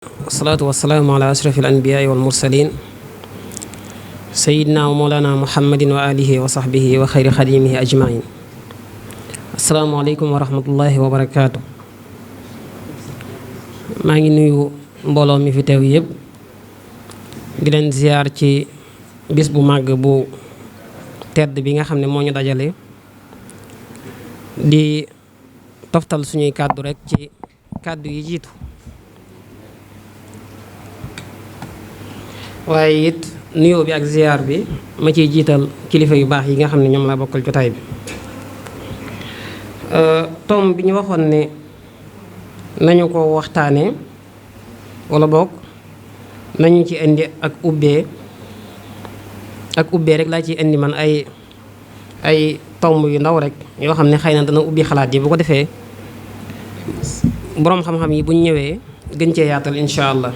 wasalaatu wasalaamu ala ashrafil anbiyaai wal mursaliin sayyidina wa mawlana muhammadin wa alihi wa sahbihi wa xayri xadimihi ajmain. asalaamaaleykum wa rahmatullahi wa barakaatu. maa ngi nuyu mbooloo mi fi teew yëpp di leen ziyaar ci bis bu màgg bu tedd bi nga xam ne moo ñu dajale, di toftal suñuy kàddu rekk ci kàddu yi jiitu, waaye it nuyoo bi ak ziyaar bi ma ciy jiital kilifa yu baax yi nga xam ne ñoom laa bokkal jotaay bi. tom bi ñu waxoon ne nañu ko waxtaanee wala boog nañu ci indi ak ubbee rek laa ciy indi man ay tomb yu ndaw rek yoo xam ne xëy na dana ubbi xalaat yi, bu ko defee boroom xam-xam yi buñ ñëwee gën cee yaatal incha allah.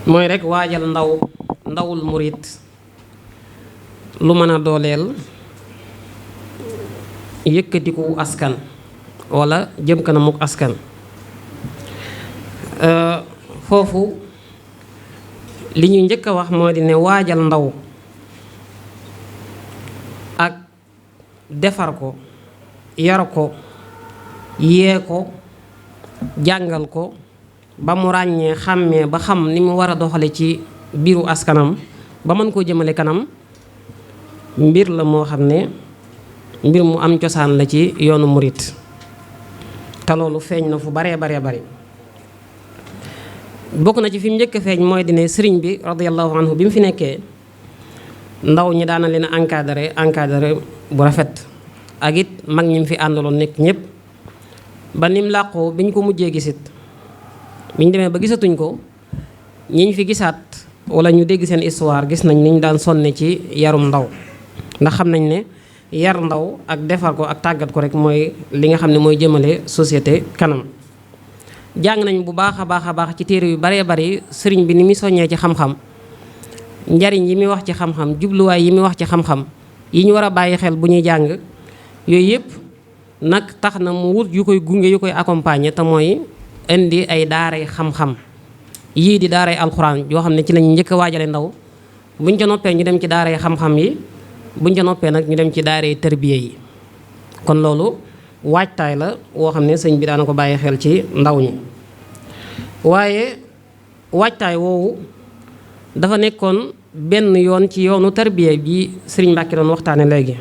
mooy rek waajal ndawul murit lu mën a dooleel yëkkatiku askan wala jëm kanamuk askan. foofu li ñuy njëkk a wax moo di ne waajal ndaw ak defar ko, yar ko, yee ko, jàngal ko ba mu ràññee xàmmee ba xam ni mu war a doxale ci biiru askanam ba mën koo jëmale kanam, mbir la moo xam ne mbir mu am cosaan la ci yoonu murit, te loolu feeñ na fu baree bari. bokk na ci fi mu njëkk a feeñ mooy di ne sëriñ bi radiyallahu anhu bi mu fi nekkee ndaw ñi daana leen encadré bu rafet, ak it mag ñi mu fi àndaloon nekk ñëpp ba nim làqoo bi ñu ko mujjee gisit bi ñu demee ba gisatuñ ko, ñi fi gisaat wala ñu dégg seen histoire gis nañ ni ñu daan sonne ci yarum ndaw, ndax xam nañ ne yar ndaw ak defar ko ak tàggat ko rek mooy li nga xam ne mooy jëmale société kanam. jàng nañ bu baax a baax ci téere yu baree bari sëriñ bi ni muy soññee ci xam-xam, njariñ yi muy wax ci xam-xam, jubluwaay yi muy wax ci xam-xam yi ñu war a bàyyi xel bu ñuy jàng, yooyu yëpp nag tax na mu wut yu koy gunge yu koy accompagner, te mooy indi ay daaray xam-xam yii di daaray alxuraan yoo xam ne ci lañu njëkk a waajale ndaw, buñ ca noppee ñu dem ci daaray xam-xam yi, buñ ca noppee nag ñu dem ci daaray tërbiye yi. kon loolu waajtaay la woo xam ne sëñ bi daana ko bàyyi xel ci ndaw ñi. waaye waajtaay woowu dafa nekkoon benn yoon ci yoonu tërbiye bi sëriñ Mbàkke doon waxtaane léegi.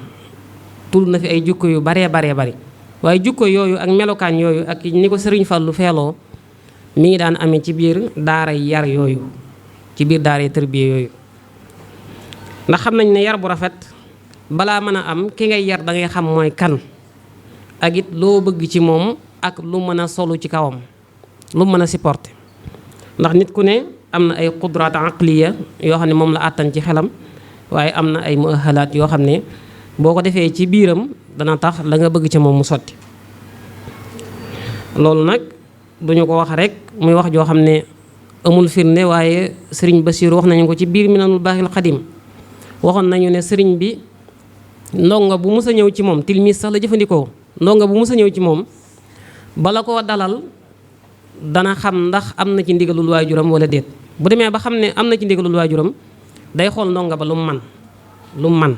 tudd na fi ay jukko yu bari waaye jukko yooyu ak melokaan yooyu ak ni ko sëriñ Fallu feeloo mi ngi daan amee ci biir daara yar yooyu, ci biir daara tërbiye yooyu. ndax xam nañ ne yar bu rafet balaa mën a am ki ngay yar da ngay xam mooy kan, ak it loo bëgg ci moom ak lu mën a solu ci kawam, lu mën a supporter. ndax nit ku ne am na ay qudraat aqliya yoo xam ne moom la àttan ci xelam, waaye am na ay muahalaat yoo xam ne boo ko defee ci biiram dana tax la nga bëgg ca moom mu sotti. loolu nag duñu ko wax rek muy wax joo xam ne amul firnde, waaye sëriñ Basiiru wax nañu ko ci biir Minanul Baaxil Xadim. waxoon nañu ne sëriñ bi ndongo bu mus a ñëw ci moom, tilmis sax la jëfandikoo, ndongo bu mus a ñëw ci moom bala koo dalal dana xam ndax am na ci ndigalul waajuram wala déet. bu demee ba xam ne am na ci ndigalul waajuram day xool ndongo ba lu mu man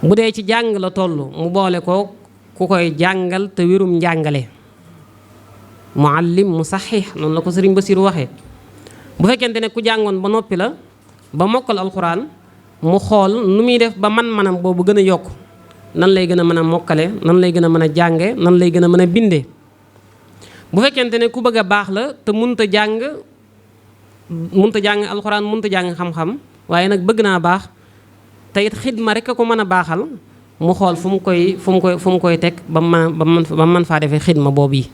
bu dee ci jàng la toll mu boole ko ku koy jàngal te wérum njàngale, muallim mu saxiix, noonu la ko sëriñ Basiiru waxee. bu fekkente ne ku jàngoon ba noppi la ba mokkal alxuraan, mu xool nu muy def ba man-manam boobu gën a yokk, nan lay gën a mën a mokkale, nan lay gën a mën a jànge, nan lay gën a mën a binde. bu fekkente ne ku bëgg a baax la te munta jàng alxuraan, munta jàng xam-xam, waaye nag bëgg naa baax te it xidma rek a ko mën a baaxal, mu xool fu mu koy teg ba man faa defee xidma boobu yi.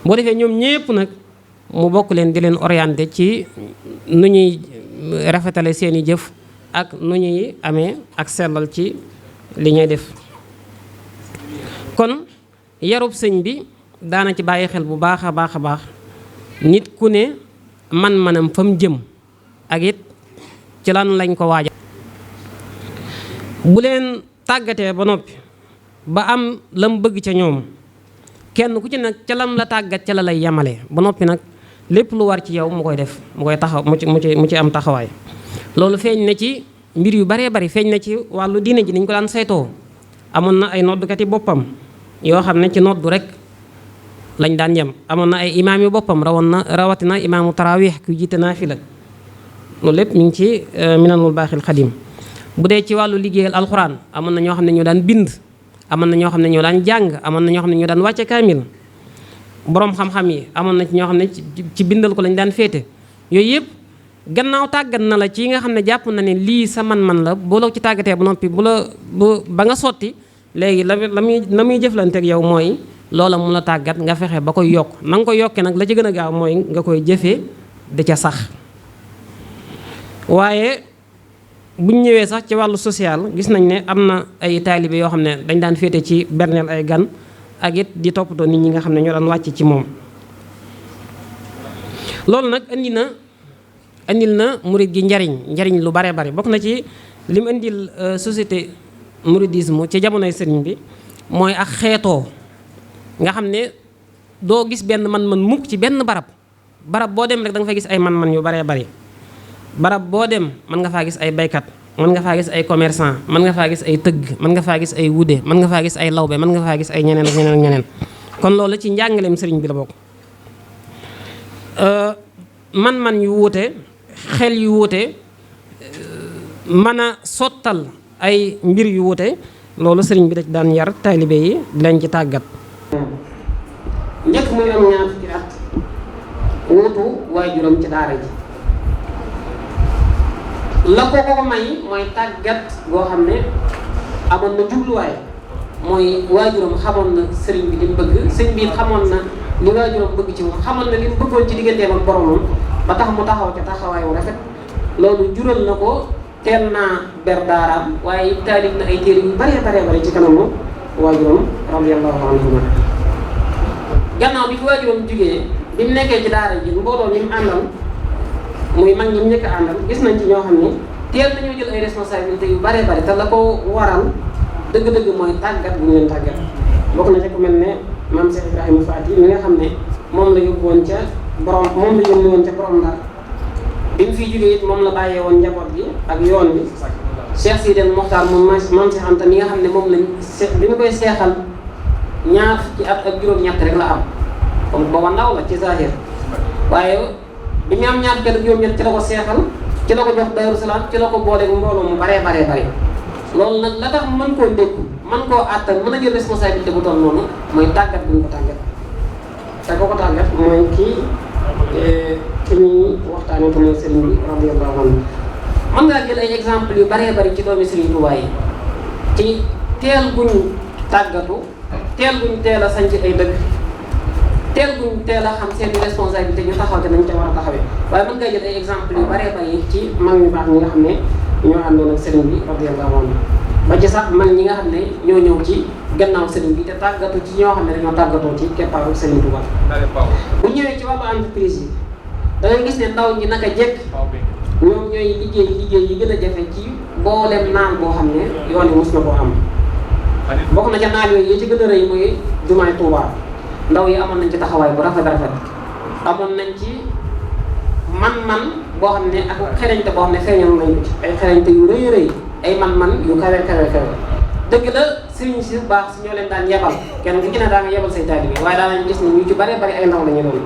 boo defee ñoom ñépp nag mu bokk leen di leen orienté ci nu ñuy rafetale seeni jëf ak nu ñuy amee ak sellal ci li ñuy def. kon yarub sëñ bi daana ci bàyyi xel bu baax a baax nit ku ne man-manam fa mu jëm ak it ci lan lañ ko waajal. bu leen tàggatee ba noppi ba am lam bëgg ca ñoom, kenn ku ci nag ca lam la tàggat ca la lay yemale ba noppi nag lépp lu war ci yow mu koy def mu koy taxaw mu ci am taxawaay. loolu feeñ na ci mbir yu baree bari, feeñ na ci wàllu diine ji niñ ko daan saytoo. amoon na ay noddukati boppam yoo xam ne ci noddu rek lañ daan yem. amoon na ay imaam yu boppam rawatina imaamu tarawih ku jiite naafila. loolu lépp ñu ngi ci minanul baaxil xadim. bu dee ci wàllu liggéeyal alxuraan amoon na ñoo xam ne ñoo daan bind, amoon na ñoo xam ne ñoo daan jàng, amoon na ñoo xam ne ñoo daan wàcce kaamil. boroom xam-xam yi amoon na ci ñoo xam ne ci bindal ko lañ daan féete. yooyu yëpp gannaaw tàggat na la ci nga xam ne jàpp na ne lii sa man-man la boo la ci tàggatee ba noppi ba nga sotti léegi la muy jëflanteeg yow mooy loola mu la tàggat nga fexe ba koy yokk. na nga koy yokkee nag la ci gën a gaaw mooy nga koy jëfee di ca sax. waaye buñ ñëwee sax ci wàllu social gis nañ ne am na ay taalibe yoo xam ne dañ daan féete ci berneel ay gan ak it di toppatoo nit ñi nga xam ne ñoo daan wàcc ci moom. loolu nag indil na murid gi njariñ lu bare bari. bokk na ci lim indil société mouridisme ci jamonoy sëriñ bi mooy ak xeetoo nga xam ne doo gis benn man-man mukk ci benn barab boo dem rek da nga fay gis ay man-man yu baree bari. barab boo dem mën nga faa gis ay baykat, mën nga faa gis ay commerçant, mën nga faa gis ay tëgg, mën nga faa gis ay wude, mën nga faa gis ay lawbe, mën nga faa gis ay ñeneen ak ñeneen ak ñeneen. kon loolu ci njàngaleem sëriñ bi la bokk. man-man yu wuute, xel yu wuute, mën a sottal ay mbir yu wuute, loolu sëriñ bi da ci daan yar taalibe yi di leen ci tàggat. njëkk muy am ñaar fukki at wuutu waajuram ci daara ji. la ko may mooy tàggat goo xam ne amoon na jubluwaay mooy waajuram xamoon na sëriñ bi li mu bëgg, sëriñ bi xamoon na li waajuram bëgg ci moom, xamoon na li mu bëggoon ci digganteem ak boromam ba tax mu taxaw ca taxawaay wu rafet. loolu jural na ko teel naa ber daaraam waaye taalif na ay téere yu bare ci kanamu waajuram radiyallahu anhu. gannaaw bi fi waajuram jugee bi mu nekkee ci daara ji mbooloo mi mu àndal muy mag ñi mu njëkk a àndal gis nañ ci ñoo xam ne teel nañoo jël ay responsabilités yu bare te la ko waral dëgg-dëgg mooy tàggat bu ñu leen tàggat. bokk na ca ku mel ne maam Cheikh Ibrahima Faty mi nga xam ne moom la yóbbu woon ca borom Ndar bi mu fiy jógee it moom la bàyyee woon njaboot gi ak yoon bi. Cheikh Sidel Mokhtar moom maam Cheikh Anta mi nga xam ne moom lañ bi mu koy seexal ñaar fukki at ak juróom-ñett rek la am comme booba ndaw la ci zahir waaye bi mu am ñaar fukki at ak juróom-ñett ci la ko seexal, ci la ko jox Daaru Salaam, ci la ko boole mbooloo mu bare. loolu nag la tax mën koo dékku mën koo àttan mën a jël responsabilité bu toll noonu mooy tàggat bu ñu ko tàggat. te ko tàggat mooy ki ñuy waxtaanee ko mooy sëriñ bi radiyallahu anhu. mën ngaa jël ay exemple yu bari ci doomi Sëriñ Tuubaa yi ci teel guñ tàggatu, teel guñ teel a sanc ay dëkk, teel guñ teel a xam seen responsabilité ñu taxaw te nañ ca war a taxawee. waaye mën ngaa jël ay exemple yu bari ci mag ñu baax ñi nga xam ne ñoo àndoon ak sëriñ bi radiyallahu anhu ba ci sax mag ñi nga xam ne ñoo ñëw ci gannaaw sëriñ bi te tàggatu ci ñoo xam ne dañoo tàggatoo ci keppaaru Sëriñ Tuubaa. bu ñëwee ci wàllu entreprise yi da ngay gis ne ndaw ñi naka jekk ñoom ñooy liggéey yi gën a jafe ci mboolem naan boo xam ne yoon yi mos na koo am. bokk na ca naan yooyu yi ci gën a rëy mooy jumaay Tuubaa. ndaw yi amoon nañ ci taxawaay bu rafet amoon nañ ci man-man boo xam ne ak xereñte boo xam ne feeñal nañ ko ci ay xereñte yu rëy ay man-man yu kawe dëgg la sëriñ si baax si ñoo leen daan yebal kenn ku ci ne daa nga yebal say taalibe waaye daa nañ gis ne ñu ci bari ay ndaw la ñu doon.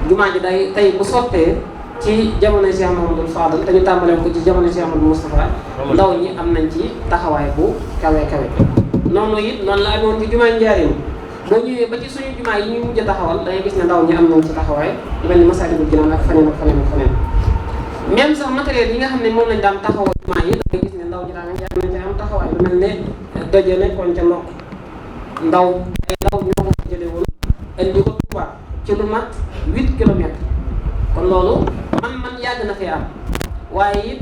jumaa ji day tey bu sottee ci jamono Cheikh Mahamadou Fadal te ñu tàmbalee ko ci jamono Cheikh Mahamadou Moustapha ndaw ñi am nañ ci taxawaay bu kawe noonu la amoon ci jumaa Njaaréem. boo ñëwee ba ci suñu jumaa yi ñu mujj a taxawal da ngay gis ne ndaw ñi am nañ ci taxawaay lu mel ni Masaalikul Jinaan ak faneen. même sax matériel yi nga xam ne moom lañ daan taxawal jumaa yi da ngay gis ne ndaw ñi daan nañ ci am taxawaay lu mel ne doje nekkoon ca ndokk ndaw ñoo ko jëlee woon indi ko Tuubaa ci lu mat 8 kilomètres. kon loolu man yàgg na fee am waaye it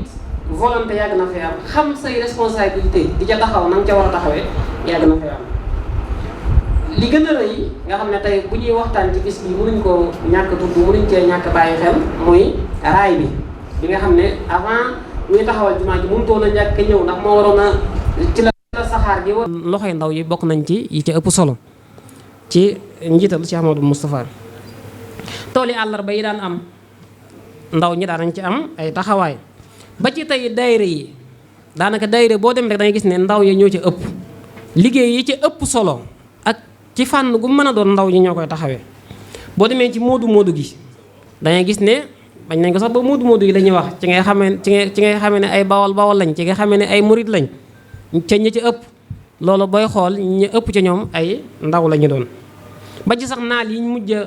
volonté yàgg na fee am xam say responsabilité di ca taxaw na nga ca war a taxawee yàgg na fee am. li gën a rëy nga xam ne tey bu ñuy waxtaan ci bis bi mënuñ koo ñàkk tudd mënuñ cee ñàkk bàyyi xel muy raay bi nga xam ne avant ñuy taxawal jumaa ji mënutoon a ñàkk ñëw ndax moo waroon a ci la saxaar gi. loxoy ndaw yi bokk nañ ci yi ci ëpp solo ci njiital Cheikh Amadou Moustapha tooli àllarba yi daan am ndaw ñi daan nañ ci am ay taxawaay ba ci tey daayira yi daanaka daayira boo dem rek dangay gis ne ndaw yi ñoo ci ëpp liggéey yi ci ëpp solo ak ci fànn gu mën a doon ndaw ñi ñoo koy taxawee. boo demee ci moodu gi dangay gis ne bañ nañ ko sax ba moodu gi la ñuy wax ci ngay xamee ne ay bawal lañ ci nga xamee ne ay murit lañ ca ñi ci ëpp loolu booy xool ñi ëpp ca ñoom ay ndaw la ñu doon. ba ci sax naal yi ñu mujj a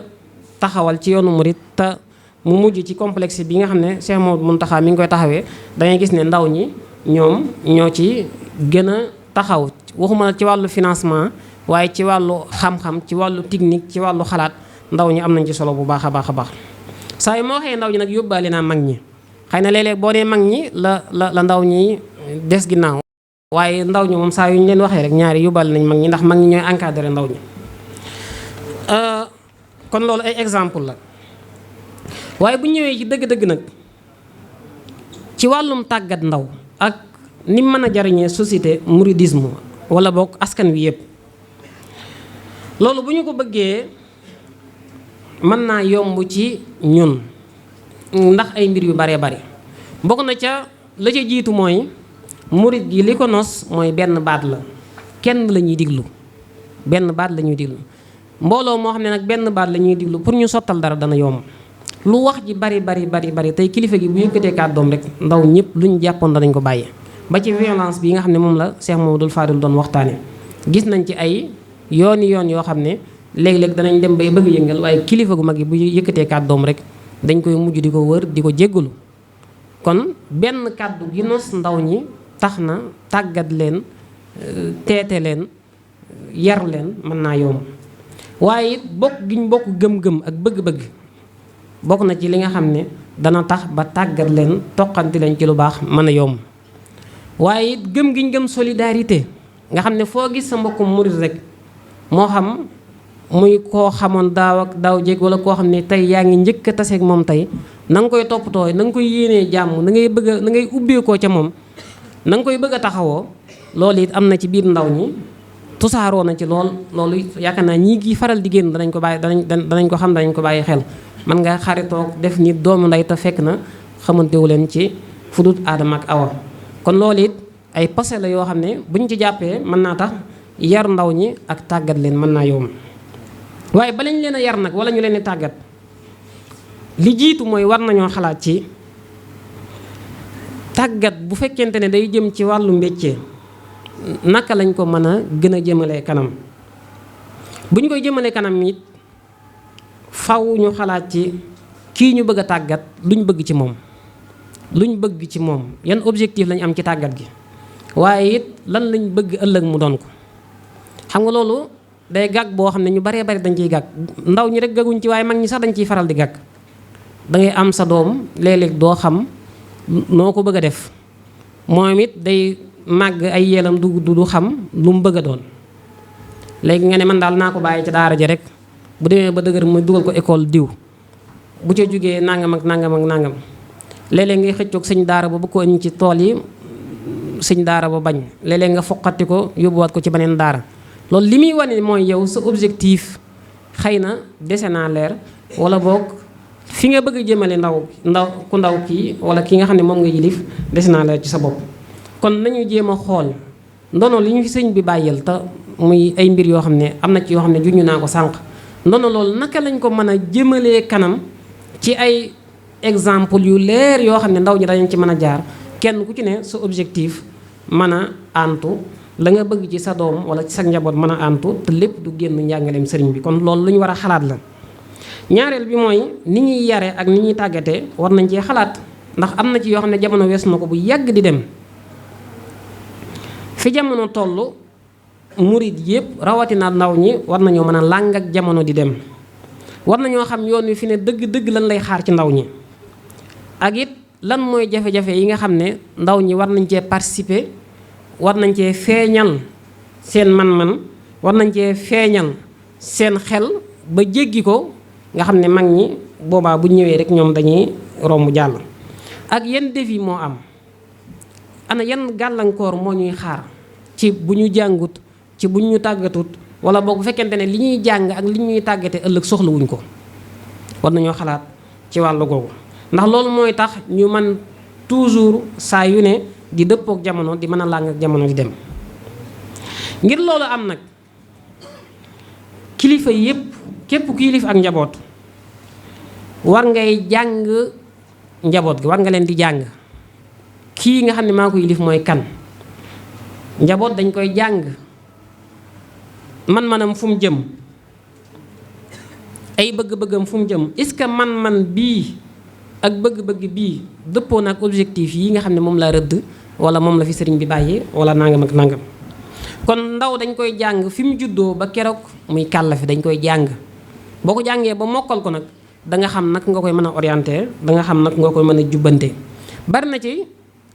taxawal ci yoonu murit te mu mujj ci complexe bi nga xam ne Cheikh Mouhamadou Mountakha mi ngi koy taxawee dangay gis ne ndaw ñi ñoom ñoo ci gën a taxaw waxuma ci wàllu financement waaye ci wàllu xam-xam ci wàllu technique ci wàllu xalaat ndaw ñi am nañ ci solo bu baax a baax a baax. saa yu ma waxee ndaw ñi nag yóbbaale naa mag ñi xëy na léeg-léeg boo dee mag ñi la ndaw ñi des ginnaaw waaye ndaw ñi moom saa yu ñu leen waxee rek ñaari yóbbaale nañ mag ñi ndax mag ñi ñooy encadré ndaw ñi. kon loolu ay exemple la waaye bu ñëwee ci dëgg-dëgg nag ci wàllum tàggat ndaw ak ni mën a jariñee société mouridisme wala boog askan wi yëpp loolu bu ñu ko bëggee mën naa yomb ci ñun ndax ay mbir yu baree bari bokk na ca la ca jiitu mooy murid gi li ko nos mooy benn baat la kenn la ñuy diglu benn baat la ñuy diglu mbooloo moo xam ne nag benn baat la ñuy diglu pour ñu sottal dara dana yomb lu wax ji bari tey kilifa gi bu yëkkatee kàddoom rek ndaw ñëpp lu ñu jàppoon danañ ko bàyyi. ba ci violence bi nga xam ne moom la Cheikh Mamadou Fadil doon waxtaane gis nañ ci ay yoon yoo xam ne léeg-léeg danañ dem bay bëgg yëngal waaye kilifa gu mag yi bu yëkkatee kàddoom rek dañ koy mujj di ko wër di ko jéggalu kon benn kàddu gi nos ndaw ñi tax na tàggat leen teete leen yar leen mën naa yomb waaye it bokk giñ bokk gëm-gëm ak bëgg-bëgg bokk na ci li nga xam ne dana tax ba tàggat leen toqanti leen ci lu baax mën a yomb waaye it gëm giñ gëm solidarité nga xam ne foo gis sa mbokkum murit rek moo xam muy koo xamoon daaw jéeg wala koo xam ne tey yaa ngi njëkk a taseeg moom tey na nga koy toppatoo na nga koy yéenee jàmm na ngay ubbeekoo ca moom na nga koy bëgg a taxawoo loolu it am na ci biir ndaw ñi tusaaroo na ci loolu yaakaar naa ñii gi faral di génn danañ ko bàyyi danañ ko xam danañ ko bàyyi xel man nga xaritoog def nit doomu ndey te fekk na xamantewu leen ci fudut aadama ak awa kon loolu it ay passé la yoo xam ne buñ ci jàppee mën naa tax yar ndaw ñi ak tàggat leen mën naa yomb waaye bala ñu leen a yar nag wala ñu leen di tàggat li jiitu mooy war nañoo xalaat ci tàggat bu fekkente ne day jëm ci wàllu métier naka lañ ko mën a gën a jëmalee kanam bu ñu koy jëmalee kanam it faw ñu xalaat ci kii ñu bëgg a tàggat luñ bëgg ci moom yan objectif lañ am ci tàggat gi waaye it lan lañ bëgg ëllëg mu doon ko xam nga loolu day gàgg boo xam ne ñu baree bari dañ ciy gàgg ndaw ñi rek gàgguñ ci waaye mag ñi sax dañ ciy faral di gàgg da ngay am sa doom léeg-léeg doo xam noo ko bëgg a def moom it day màgg ay yeelam du xam lu mu bëgg a doon léegi nga ne man daal naa ko bàyyi ci daara ji rek bu demee ba dëgër muy dugal ko école diw bu ca jógee nangam ak nangam léeg-léeg ngay xëccoog sëñ daara ba bu ko indi ci tool yi sëñ daara ba bañ léeg-léeg nga foqati ko yóbbuwaat ko ci beneen daara loolu li muy wane mooy yow sa objectif xëy na dese naa leer wala boog fi nga bëgg a jëmale ndaw kii wala ki nga xam ne moom nga yilif dese naa leer ci sa bopp kon nañu jéem a xool ndono li ñu fi sëñ bi bàyyil te muy ay mbir yoo xam ne am na ci yoo xam ne juñu naa ko sànq ndono loolu naka lañ ko mën a jëmalee kanam ci ay exemple yu leer yoo xam ne ndaw ñi dañ ci mën a jaar kenn ku ci ne sa objectif mën a antu la nga bëgg ci sa doom wala ci sa njaboot mën a antu te lépp du génn njàngaleem sëriñ bi kon loolu lu ñu war a xalaat la ñaareel bi mooy ni ñuy yare ak ni ñuy tàggatee war nañ cee xalaat ndax am na ci yoo xam ne jamono wees na ko bu yàgg di dem fi jamono toll murid yëpp rawatina ndaw ñi war nañoo mën a làng ak jamono di dem war nañoo xam yoon wi fi ne dëgg-dëgg lan lay xaar ci ndaw ñi ak it lan mooy jafe-jafe yi nga xam ne ndaw ñi war nañ cee participer war nañ cee feeñal seen man-man war nañ cee feeñal seen xel ba jéggi ko nga xam ne mag ñi boobaa bu ñëwee rek ñoom dañuy romb jàll ak yan défi moo am ana yan gàllankoor moo ñuy xaar ci bu ñu jàngut ci bu ñu tàggatut wala boog bu fekkente ne li ñuy jàng ak li ñuy tàggate ëllëg soxlawuñ ko war nañoo xalaat ci wàllu googu ndax loolu mooy tax ñu man toujours saa yu ne di dëppook jamono di mën a làng ak jamono di dem. ngir loolu am nag kilifa yépp képp ku yilif ak njaboot war ngay jàng njaboot gi war nga leen di jàng kii nga xam ne maa ko yilif mooy kan. njaboot dañ koy jàng man-manam fu mu jëm ay bëgg-bëggam fu mu jëm est-ce que man-man bii ak bëgg-bëgg bii dëppoo na ak objectif yi nga xam ne moom laa rëdd wala moom la fi sëriñ bi bàyyi wala nangam ak nangam. kon ndaw dañ koy jàng fi mu juddoo ba keroog muy kàllafi dañ koy jàng boo ko jàngee ba mokkal ko nag da nga xam nag nga koy mën a orienté da nga xam nag nga koy mën a jubbante. bari na ci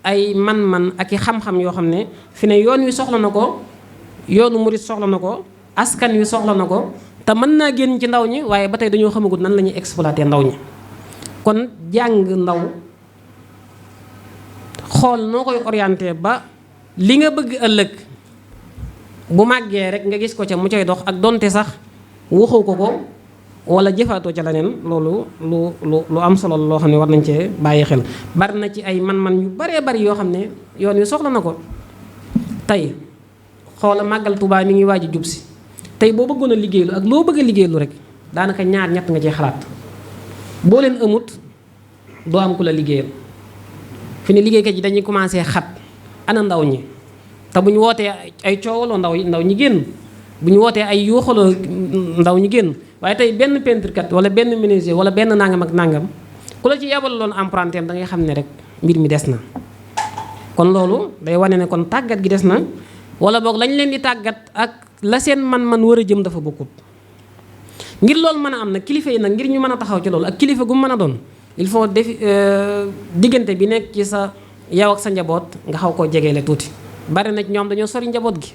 ay man-man ak i xam-xam yoo xam ne fi ne yoon wi soxla na ko yoonu murit soxla na ko askan wi soxla na ko te mën naa génn ci ndaw ñi waaye ba tey dañoo xamagut nan la ñuy exploité ndaw ñi. kon jàng ndaw xool noo koy orienté ba li nga bëgg ëllëg bu màggee rek nga gis ko ca mu cay dox ak donte sax waxoo ko wala jëfaatoo ca leneen loolu lu am solo loo xam ne war nañ cee bàyyi xel. bari na ci ay man-man yu baree bari yoo xam ne yoon wi soxla na ko tey xoola màggal Tuubaa mi ngi waaj a jub si tey boo bëggoon a liggéeylu ak loo bëgg a liggéeylu rek daanaka ñaar ñett nga cee xalaat boo leen amut doo am ku la liggéeyal fi ne liggéeykat yi dañuy commencé xat ana ndaw ñi te bu ñu wootee ay coowaloo ndaw ñi génn bu ñu wootee ay yuuxaloo ndaw ñi génn waaye tey benn peintre kat wala benn menuisier wala benn nangam ak nangam ku la ci yabal loon emprunté da ngay xam ne rek mbir mi des na. kon loolu day wane ne kon tàggat gi des na wala boog lañ leen di tàggat ak la seen man-man war a jëm dafa bokkut. ngir loolu mën a am nag kilifa yi nag ngir ñu mën a taxaw ci loolu ak kilifa gu mu mën a doon il faut diggante bi nekk ci sa yow ak sa njaboot nga xaw koo jegeele tuuti. bari na ci ñoom dañoo sori njaboot gi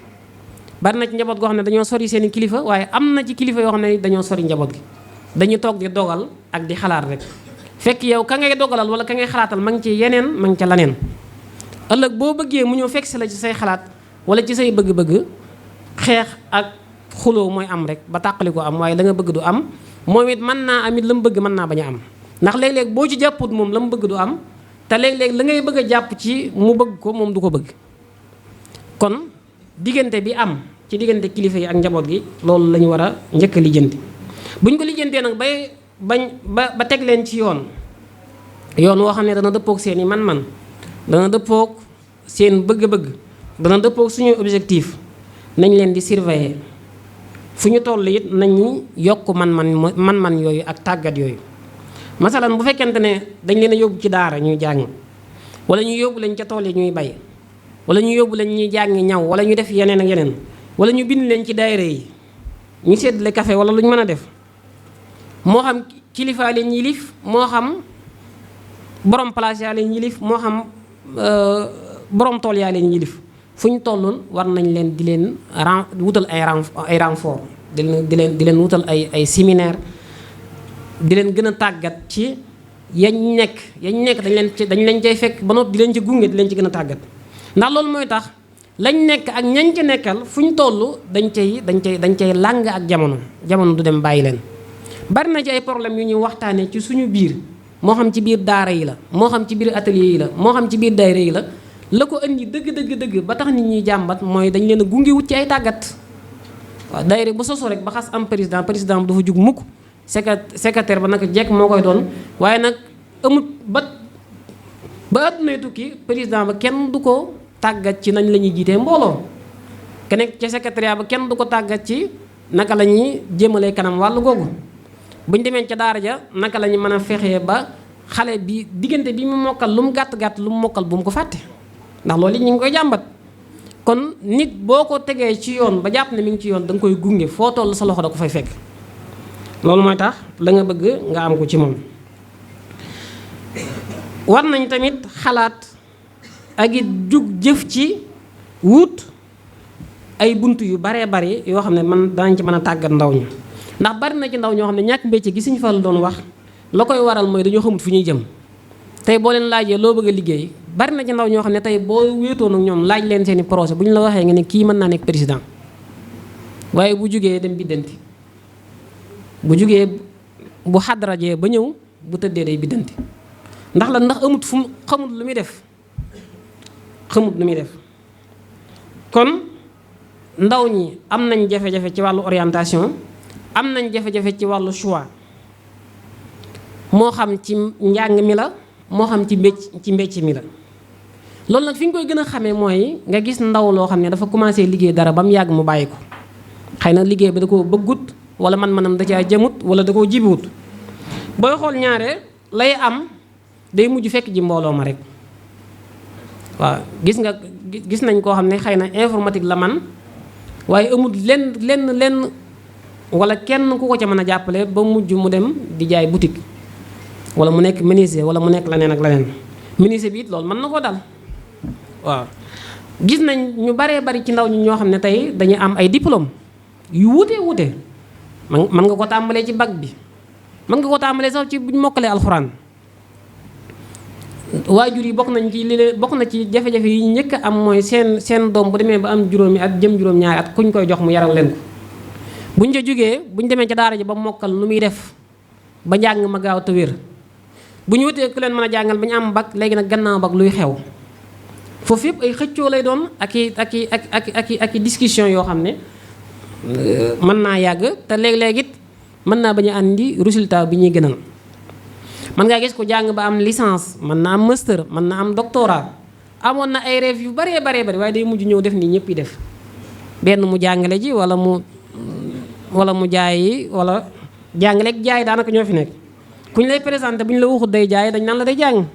bari na ci njaboot goo xam ne dañoo sori seen i kilifa waaye am na ci kilifa yoo xam ne dañoo sori njaboot gi dañuy toog di dogal ak di xalaat rek fekk yow ka ngay dogalal wala ka ngay xalaatal ma ngi ci yeneen ma ngi ca laneen. ëllëg boo bëggee mu ñëw fekk si la ci say xalaat wala ci say bëgg-bëgg xeex ak xuloo mooy am rek ba tàqali ko am waaye la nga bëgg du am moom it mën naa am it la mu bëgg mën naa bañ a am ndax léeg-léeg boo ci jàpput moom la mu bëgg du am te léeg-léeg la ngay bëgg a jàpp ci mu bëgg ko moom du ko bëgg. kon diggante bi am ci diggante kilifa yi ak njaboot gi loolu la ñu war a njëkk a lijjanti buñ ko lijjantee nag ba teg leen ci yoon woo xam ne dana dëppoog seen i man-man dana dëppoog seen bëgg-bëgg dana dëppoog suñuy objectif nañ leen di surveiller fu ñu toll it nañu yokk man-man yooyu ak tàggat yooyu. masalan bu fekkente ne dañ leen a yóbbu ci daara ñuy jàng wala ñu yóbbu leen ca tool yi ñuy bay wala ñu yóbbu leen ñuy jàngi ñaw wala ñu def yeneen ak yeneen wala ñu bind leen ci daayira yi ñu seddale café wala lu ñu mën a def moo xam kilifa leen yilif moo xam borom place yaa leen yilif moo xam borom tool yaa leen yilif fu ñu tolloon war nañ leen di leen wutal ay renfort di leen wutal ay séminaire di leen gën a tàggat ci yañ nekk dañ leen cay fekk ba noppi di leen ci gunge di leen ci gën a tàggat ndax loolu mooy tax lañ nekk ak ñañ ci nekkal fu ñu toll dañ cay làng ak jamono du dem bàyyi leen. bari na ci ay problème yu ñuy waxtaanee ci suñu biir moo xam ci biir daara yi la moo xam ci biir atelier yi la moo xam ci biir daayira yi la ko indi dëgg ba tax nit ñi jàmbat mooy dañ leen a gunge wut ci ay tàggat. waaw daayira bu soso rek ba xas am président bi dafa jug mukk secrétaire ba nag jekk moo koy doon waaye nag amut ba àddunay tukki président ba kenn du ko tàggat ci nañ la ñuy jiitee mbooloo ke nekk ca secrétariat ba kenn du ko tàggat ci naka la ñuy jëmalee kanam wàllu googu bu ñu demee ca daara ja naka la ñu mën a fexee ba xale bi diggante bi mu mokkal lu mu gàtt lu mu mokkal bu mu ko fàtte ndax loolu it ñu ngi koy jàmbat. kon nit boo ko tegee ci yoon ba jàpp ne mi ngi ci yoon da nga koy gunge foo toll sa loxo da ko fay fekk loolu mooy tax la nga bëgg nga am ko ci moom. war nañ tamit xalaat ak it jug jëf ci wut ay bunt yu baree bari yoo xam ne man danañ ci mën a tàggat ndaw ñi ndax bari na ci ndaw ñoo xam ne ñàkk mbécce gi suñu fal doon wax la koy waral mooy dañoo xamut fu ñuy jëm. tey boo leen laajee loo bëgg a liggéey bari na ci ndaw ñoo xam ne tey boo wéetoon ak ñoom laaj leen seeni projet bu ñu la waxee nga ne kii mën naa nekk président waaye bu jugee dem biddanti bu jugee bu xadrajee ba ñëw bu tëddee day biddanti ndax la ndax amut fu mu xamut lu muy def xamut lu muy def. kon ndaw ñi am nañ jafe-jafe ci wàllu orientation am nañ jafe-jafe ci wàllu choix moo xam ci njàng mi la moo xam ci mbécc mi la. loolu nag fi nga koy gën a xamee mooy nga gis ndaw loo xam ne dafa commencé liggéey dara ba mu yàgg mu bàyyi ko xëy na liggéey ba da koo bëggut wala man-manam da caa jëmut wala da koo jibiwut booy xool ñaare lay am day mujj fekk ji mbooloo ma rek. waaw gis nañ koo xam ne xëy na informatique la man waaye amul lenn wala kenn ku ko ca mën a jàppale ba mujj mu dem di jaay boutique wala mu nekk menuisier wala mu nekk leneen ak leneen menuisier bi it loolu mën na koo dal. waaw gis nañ ñu baree bari ci ndaw ñi ñoo xam ne tey dañuy am ay diplôme yu wuute mën nga ko tàmbalee ci bac bi mën nga ko tàmbalee sax ci buñ mokkalee alxuraan. waajur yi bokk na ci jafe-jafe yi njëkk a am mooy seen doom bu demee ba am juróomi at jëm juróom-ñaari at kuñ koy jox mu yaral leen ko buñ ca jógee buñ demee ca daara ji ba mokkal nu muy def ba njàng ma gaaw te wér bu ñu wutee ku leen mën a jàngal ba ñu am bac léegi nag gannaaw bac luy xew foofu yëpp ay xëccoo lay doon ak i discussion yoo xam ne mën naa yàgg te léeg-léeg it mën naa bañ a andi résultat bi ñuy gënal. mën ngaa gis ko jàng ba am licence mën na am master mën na am doctorat amoon na ay rêve yu bari waaye day mujj ñëw def nii ñëpp yi def benn mu jàngale ji wala mu jaay yi wala jàngale ak jaay daanaka ñoo fi nekk ku ñu lay présenté bu ñu la waxut day jaay dañ naan la day jàng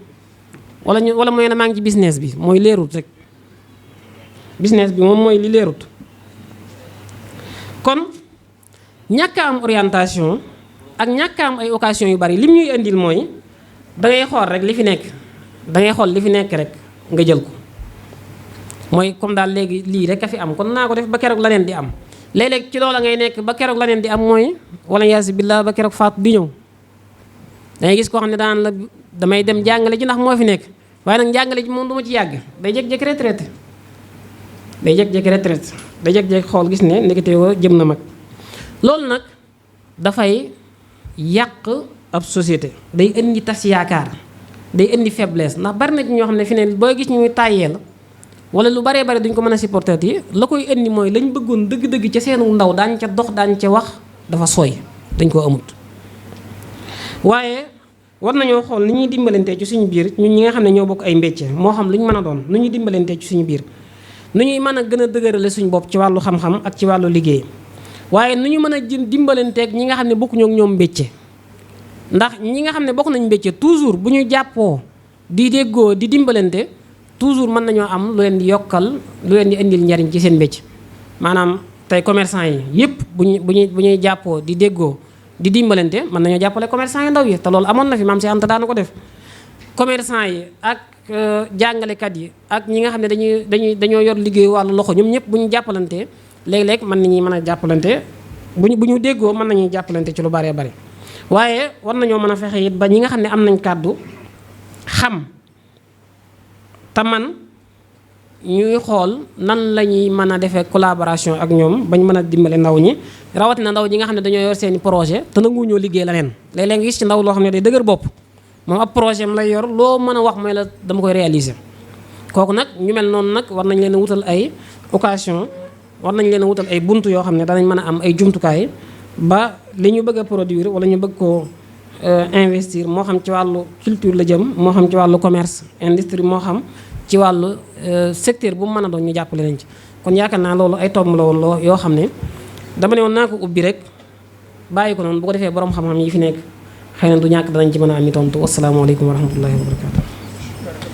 wala mooy na maa ngi ci business bi mooy leerut rek business bi moom mooy li leerut. kon ñàkk am orientation ak ñàkk am ay occasion yu bari lim ñuy indil mooy da ngay xool rek li fi nekk da ngay xool li fi nekk rek nga jël ko mooy comme daal léegi lii rek a fi am kon naa ko def ba keroog leneen di am léeg-léeg ci loola ngay nekk ba keroog leneen di am mooy wala yaasi billah ba keroog faatu di ñëw. da ngay gis koo xam ne daan la damay dem jàngale ji ndax moo fi nekk waaye nag jàngale ji moom du ma ci yàgg day jékki-jékki retraité day jékki-jékki xool gis ne ndekete yoo jëm na mag loolu nag dafay yàq ab société day indi tas yaakaar day indi faiblesse ndax bari na ci ñoo xam ne fi ne booy gis ñuy tàyyeel wala lu baree bari duñ ko mën a supporter yi la koy indi mooy lañ bëggoon dëgg-dëgg ca seenu ndaw daañ ca dox daañ ca wax dafa sooy dañ koo amut. waaye war nañoo xool ni ñuy dimbalantee ci suñu biir ñun ñi nga xam ne ñoo bokk ay mbécce moo xam lu ñu mën a doon nu ñuy dimbalantee ci suñu biir nu ñuy mën a gën a dëgërale suñu bopp ci wàllu xam-xam ak ci wàllu liggéey waaye nu ñu mën a dimbalanteeg ñi nga xam ne bokkuñoo ak ñoom mbécce ndax ñi nga xam ne bokk nañ mbécce toujours bu ñu jàppoo di déggoo di dimbalante toujours mën nañoo am lu leen di yokkal lu leen di indil njariñ ci seen mbécc maanaam tey commerçant yi yëpp bu ñuy jàppoo di déggoo di dimbalante mën nañoo jàppale commerçant yi ndaw yi te loolu amoon na fi maam si Anta daana ko def commerçant yi ak jàngalekat yi ak ñi nga xam ne dañoo yor liggéey wàllu loxo ñoom ñëpp bu ñu jàppalantee léeg-léeg mën nañuy mën a jàppalante bu ñu déggoo mën nañuy jàppalante ci lu baree bari waaye war nañoo mën a fexe it ba ñi nga xam ne am nañ kàddu xam te man ñuy xool nan la ñuy mën a defee collaboration ak ñoom bañ mën a dimbale ndaw ñi rawatina ndaw ñi nga xam ne dañoo yor seeni projet te nangu ñoo liggéey leneen léeg-léeg nga gis ci ndaw loo xam ne day dëgër bopp moom ab projet am lay yor loo mën a wax mooy la dama koy réaliser kooku nag ñu mel noonu nag war nañ leen a wutal ay occasion war nañ leen a wutal ay buntu yoo xam ne danañ mën a am ay jumtukaay ba li ñu bëgg a produire wala ñu bëgg koo investir moo xam ci wàllu culture la jëm moo xam ci wàllu commerce industrie moo xam ci wàllu secteur bu mu mën a doon ñu jàppale nañ ci kon yaakaar naa loolu ay tomb la woon yoo xam ne dama ne woon naa ko ubbi rek bàyyi ko noonu bu ko defee borom xam-xam yi fi nekk xëy na du ñàkk danañ ci mën a am i tontu wasalaamaaleykum wa rahmatullahi wa barakatu